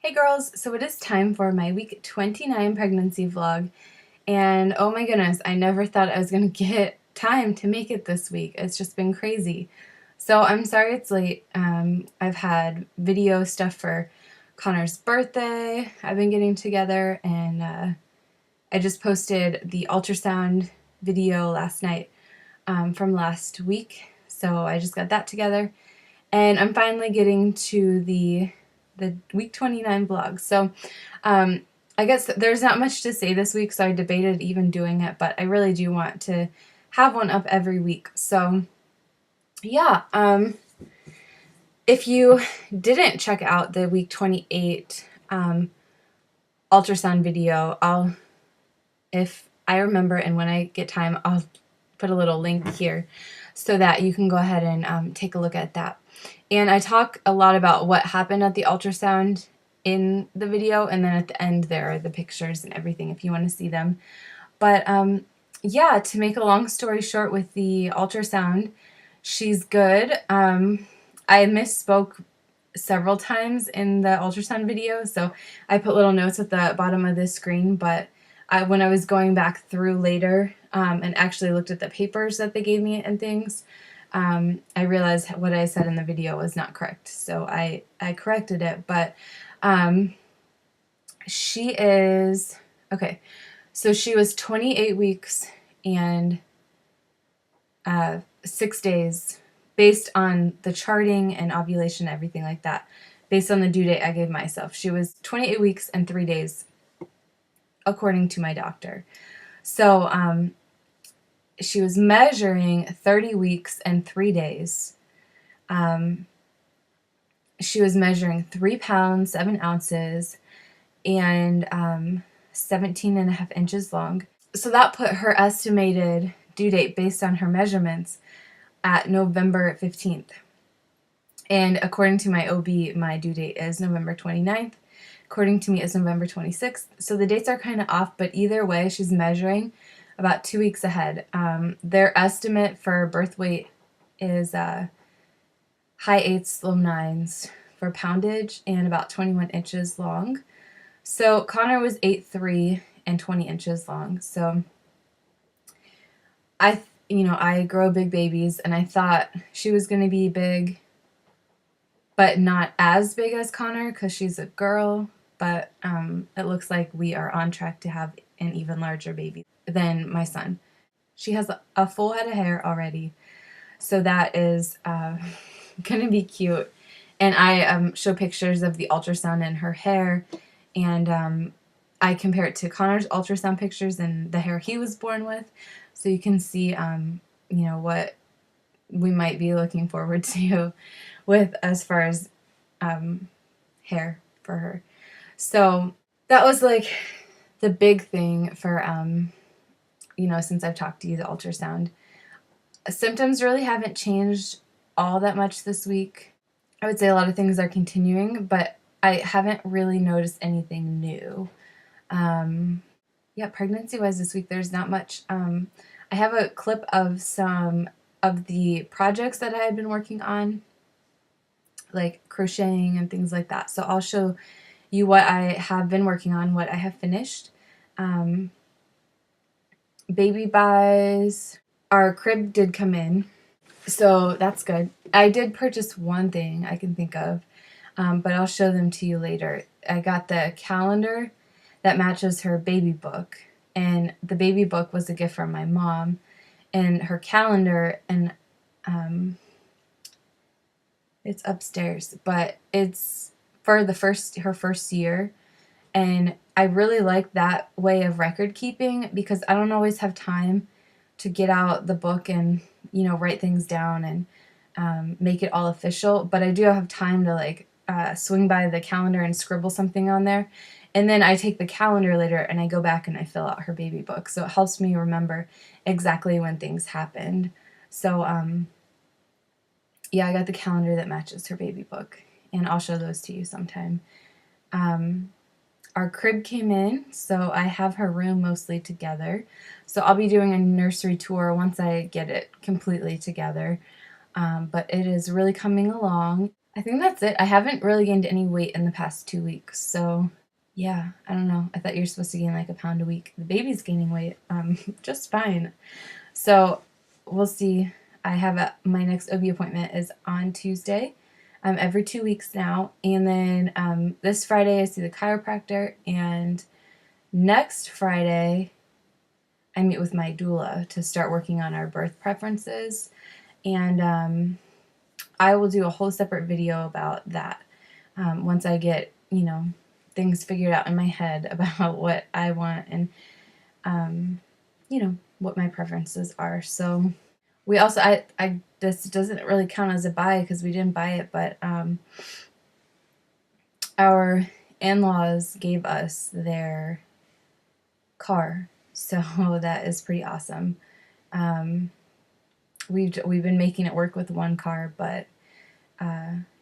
Hey girls, so it is time for my week 29 pregnancy vlog, and oh my goodness, I never thought I was going to get time to make it this week. It's just been crazy. So I'm sorry it's late. I've had video stuff for Connor's birthday I've been getting together, and I just posted the ultrasound video last night from last week, so I just got that together, and I'm finally getting to the week 29 vlog. So I guess there's not much to say this week, so I debated even doing it, but I really do want to have one up every week. So yeah, if you didn't check out the week 28 ultrasound video, if I remember and when I get time, I'll put a little link here so that you can go ahead and take a look at that. And I talk a lot about what happened at the ultrasound in the video, and then at the end there are the pictures and everything if you want to see them. But yeah, to make a long story short with the ultrasound, she's good. I misspoke several times in the ultrasound video, so I put little notes at the bottom of the screen, but when I was going back through later and actually looked at the papers that they gave me and things, I realized what I said in the video was not correct. So I corrected it, but she is, okay, so she was 28 weeks and 6 days based on the charting and ovulation, everything like that, based on the due date I gave myself. She was 28 weeks and 3 days, according to my doctor. So she was measuring 30 weeks and 3 days. She was measuring 3 pounds, 7 ounces, and 17 and a half inches long. So that put her estimated due date based on her measurements at November 15th. And according to my OB, my due date is November 29th. According to me, it's November 26th. So the dates are kind of off, but either way, she's measuring about 2 weeks ahead. Their estimate for birth weight is high 8s, low 9s for poundage and about 21 inches long. So Connor was 8'3" and 20 inches long. So I grow big babies, and I thought she was going to be big, but not as big as Connor because she's a girl. But it looks like we are on track to have an even larger baby than my son. She has a full head of hair already, so that is going to be cute. And I show pictures of the ultrasound and her hair, and I compare it to Connor's ultrasound pictures and the hair he was born with, so you can see, what we might be looking forward to with as far as hair for her. So that was like the big thing for, since I've talked to you, the ultrasound. Symptoms really haven't changed all that much this week. I would say a lot of things are continuing, but I haven't really noticed anything new. Yeah, pregnancy-wise this week, there's not much. I have a clip of some of the projects that I had been working on, like crocheting and things like that. So I'll show you what I have been working on, what I have finished. Baby buys. Our crib did come in, so that's good. I did purchase one thing I can think of, but I'll show them to you later. I got the calendar that matches her baby book, and the baby book was a gift from my mom, and her calendar, and it's upstairs, but it's for her first year, and I really like that way of record keeping because I don't always have time to get out the book and write things down and make it all official, but I do have time to swing by the calendar and scribble something on there, and then I take the calendar later and I go back and I fill out her baby book, so it helps me remember exactly when things happened. So yeah, I got the calendar that matches her baby book, and I'll show those to you sometime. Our crib came in, so I have her room mostly together. So I'll be doing a nursery tour once I get it completely together. But it is really coming along. I think that's it. I haven't really gained any weight in the past 2 weeks, so yeah, I don't know. I thought you're supposed to gain like a pound a week. The baby's gaining weight, just fine. So we'll see. I have my next OB appointment is on Tuesday, every 2 weeks now, and then this Friday I see the chiropractor, and next Friday I meet with my doula to start working on our birth preferences, and I will do a whole separate video about that once I get, things figured out in my head about what I want and, what my preferences are. So we also, this doesn't really count as a buy because we didn't buy it, but our in-laws gave us their car. So that is pretty awesome. We've been making it work with one car, but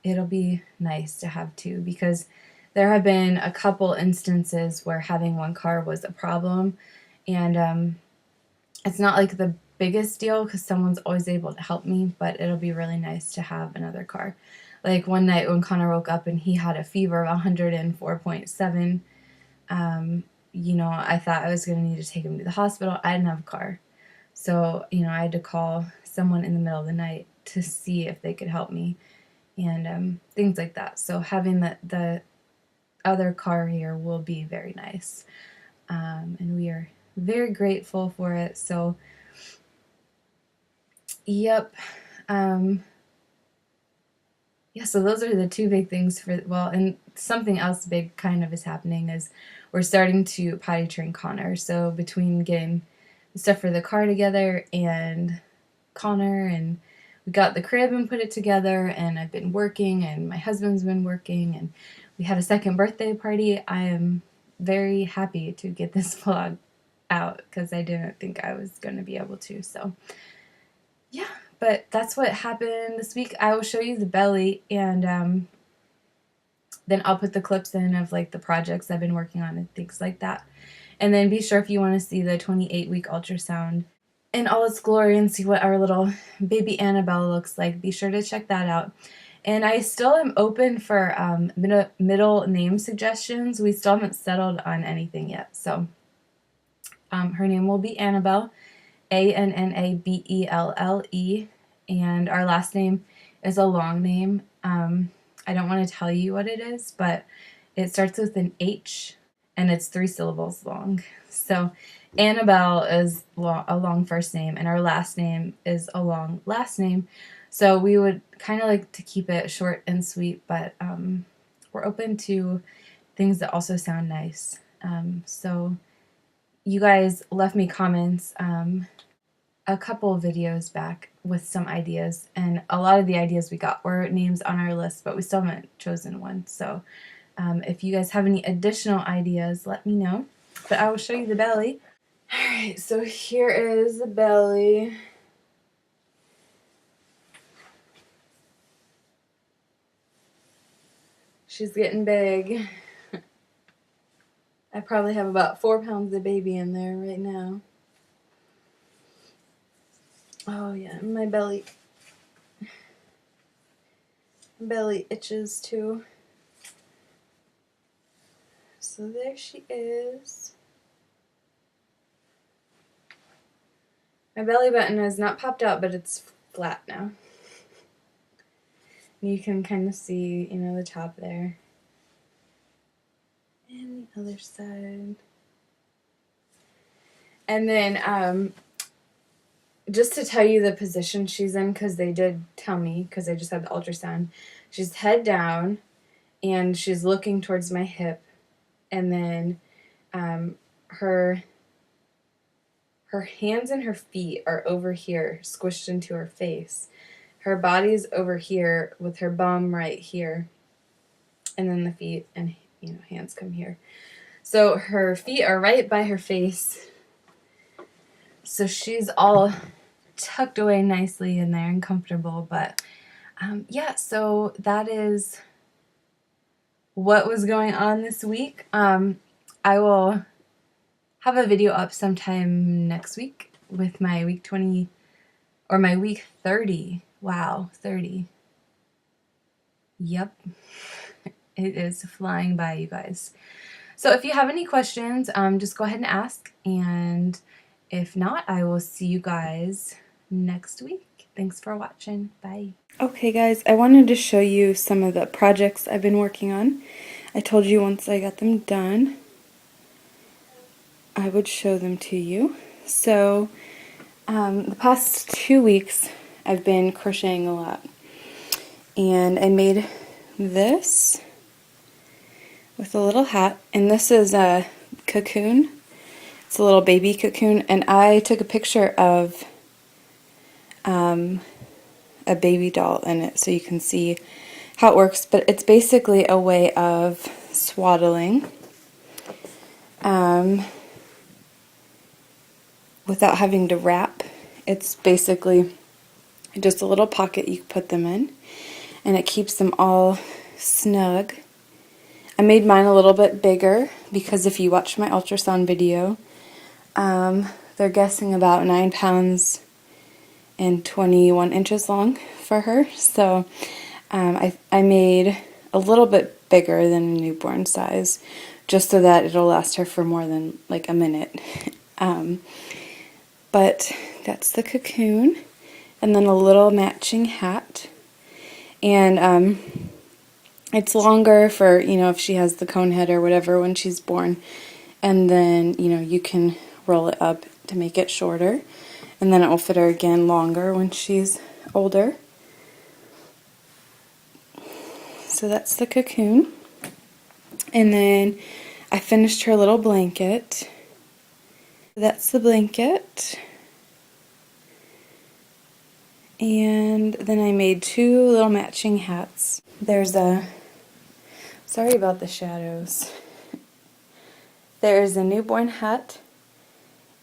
it'll be nice to have two, because there have been a couple instances where having one car was a problem, and it's not like the biggest deal because someone's always able to help me, but it'll be really nice to have another car. Like one night when Connor woke up and he had a fever of 104.7, I thought I was going to need to take him to the hospital. I didn't have a car. So, I had to call someone in the middle of the night to see if they could help me, and things like that. So having the other car here will be very nice, and we are very grateful for it. So, yep. Yeah, so those are the two big things and something else big kind of is happening is we're starting to potty train Connor. So between getting the stuff for the car together and Connor, and we got the crib and put it together, and I've been working and my husband's been working, and we had a second birthday party. I am very happy to get this vlog out because I didn't think I was going to be able to. So yeah, but that's what happened this week. I will show you the belly, and then I'll put the clips in of like the projects I've been working on and things like that. And then be sure, if you want to see the 28-week ultrasound in all its glory and see what our little baby Annabelle looks like, be sure to check that out. And I still am open for middle name suggestions. We still haven't settled on anything yet. So her name will be Annabelle, Annabelle, and our last name is a long name. I don't want to tell you what it is, but it starts with an H, and it's 3 syllables long. So Annabelle is a long first name, and our last name is a long last name. So we would kind of like to keep it short and sweet, but we're open to things that also sound nice. So you guys left me comments a couple of videos back with some ideas, and a lot of the ideas we got were names on our list, but we still haven't chosen one. So if you guys have any additional ideas, let me know. But I will show you the belly. Alright, so here is the belly. She's getting big. I probably have about 4 pounds of baby in there right now. Oh yeah, my belly itches too. So there she is. My belly button has not popped out, but it's flat now. You can kind of see, the top there. And the other side. And then, just to tell you the position she's in, because they did tell me, because I just had the ultrasound, she's head down, and she's looking towards my hip, and then her hands and her feet are over here, squished into her face. Her body's over here with her bum right here, and then the feet and hands come here. So her feet are right by her face. So she's all tucked away nicely in there and comfortable. But yeah, so that is what was going on this week. I will have a video up sometime next week with my week 20 or my week 30. Wow, 30. Yep, it is flying by, you guys. So if you have any questions, just go ahead and ask, and if not, I will see you guys next week. Thanks for watching. Bye. Okay guys, I wanted to show you some of the projects I've been working on. I told you once I got them done, I would show them to you. So the past 2 weeks I've been crocheting a lot, and I made this with a little hat, and this is a cocoon. It's a little baby cocoon, and I took a picture of a baby doll in it so you can see how it works, but it's basically a way of swaddling without having to wrap. It's basically just a little pocket you put them in, and it keeps them all snug. I made mine a little bit bigger because if you watch my ultrasound video, they're guessing about 9 pounds and 21 inches long for her. So I made a little bit bigger than a newborn size, just so that it'll last her for more than like a minute. But that's the cocoon, and then a little matching hat. And it's longer for, you know, if she has the cone head or whatever when she's born. And then, you know, you can roll it up to make it shorter. And then it will fit her again longer when she's older. So that's the cocoon. And then I finished her little blanket. That's the blanket. And then I made 2 little matching hats. There's a, sorry about the shadows. There's a newborn hat,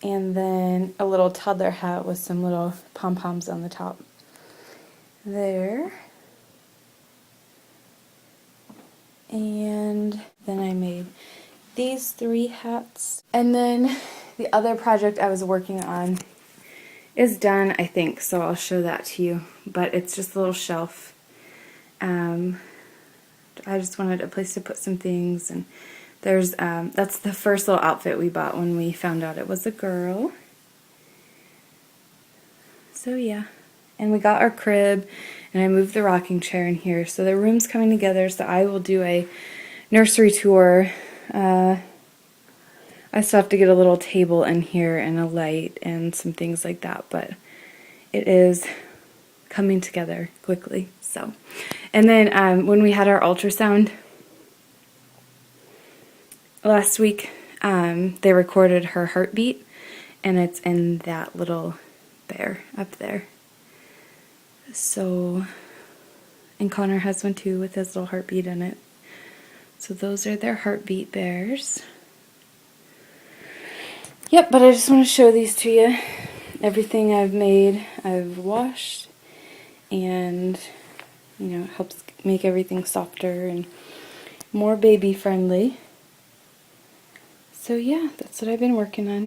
and then a little toddler hat with some little pom-poms on the top. There. And then I made these 3 hats. And then the other project I was working on is done, I think, so I'll show that to you. But it's just a little shelf. I just wanted a place to put some things, and there's that's the first little outfit we bought when we found out it was a girl. So yeah, and we got our crib, and I moved the rocking chair in here, so the room's coming together. So I will do a nursery tour. I still have to get a little table in here and a light and some things like that, but it is coming together quickly. So, and then when we had our ultrasound last week, they recorded her heartbeat, and it's in that little bear up there. So, and Connor has one too with his little heartbeat in it. So those are their heartbeat bears. Yep, but I just want to show these to you. Everything I've made, I've washed, and you know, it helps make everything softer and more baby friendly. So yeah, that's what I've been working on.